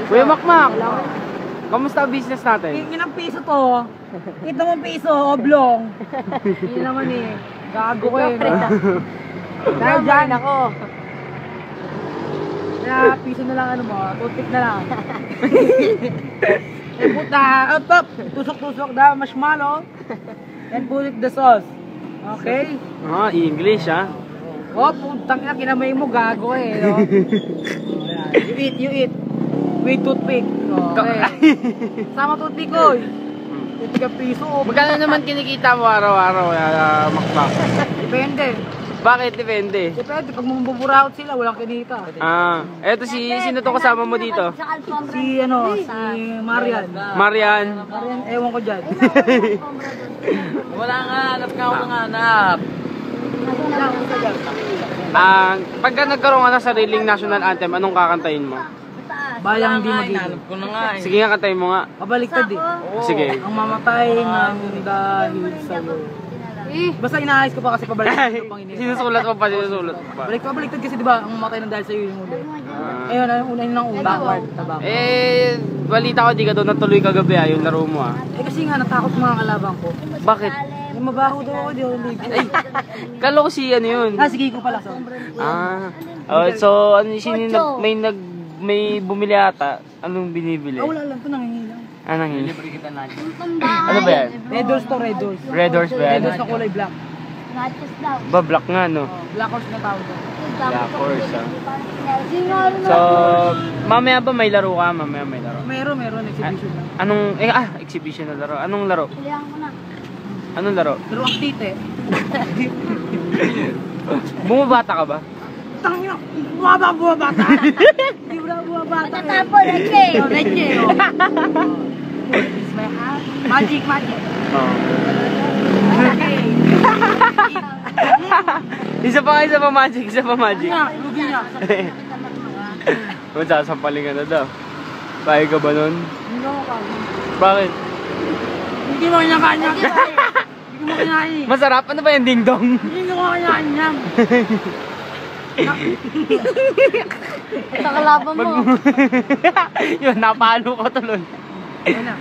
Kuya Makmak, kamusta ang business natin? Ilang piso to? Kita mo piso, oblong. Hindi naman eh. Gago ko eh. Dahil dyan ako. Kaya piso na lang ano mo, toothpick na lang. Eh puta, top, tusok-tusok daw, marshmallow. And put it the sauce. Okay? Ah, English ah. Oh, putang ina, kinamay mo, gago eh. No? You eat. With toothpick. Okay. Sama toothpick ko eh. Toothpick ang piso. Magkano naman kinikita mo araw-araw, Makmak? Depende. Bakit depende? Depende, pag mabuburaot sila, walang kinita. Ah, eto sino to kasama mo dito? Si Marian. Marian. Marian, ewan ko dyan. Wala nga, hanap ka ako ng hanap. Pagka nagkaroon ka ng sariling national anthem, anong kakantahin mo? Bayang di mag-inom. Hanap ko na nga eh. Sige nga, kantahin mo nga. Pabaliktad eh. Sige. Ang mamatay ng dahil sa'yo. Basta inaayos ko pa kasi pabaliktad yung Panginoon. Sinusulat mo pa, sinusulat mo pa. Pabaliktad kasi diba, ang mamatay ng dahil sa'yo yung huli. Ayun, una yun ang una. Backward. Balita ko di ka doon natuloy kagabi yung laro mo ah. Kasi nga, natakot mga kalabang ko. Bakit? Yung mabaho daw ako, di ako ligo. Ay, kala ko si ano yun. Sige ko pala. So. So may bumili ata. Anong binibili? Wala lang, ito nangingilang. Anong yun? Libre kita na. Ano ba yan? Red Doors to Red Doors. Red Horse ba yan? Red Doors na kulay black. Ba, black nga no? Black horse na tawag doon. Black Horse ah. So, mamaya ba may laro ka? Mamaya may laro. Meron, exhibition lang. Exhibition na laro. Anong laro? Anong laro? Pero ang tite. Bumabata ka ba? Tangina, bumabata. Hindi mo na bumabata. Tatapo, leche. Leche. Magic. Oo. Okay. Isa pa magic. Lugi niya. Magsasampaling ka na daw. Kaya ka ba nun? Hindi ako kaya. Bakit? Hindi mo kinakain. Hindi mo kinain. Masarap? Ano ba yung ding-dong? Hindi ko kinain yan. Ito kalaban mo. Yun, napalo ko tuloy. Ayun na.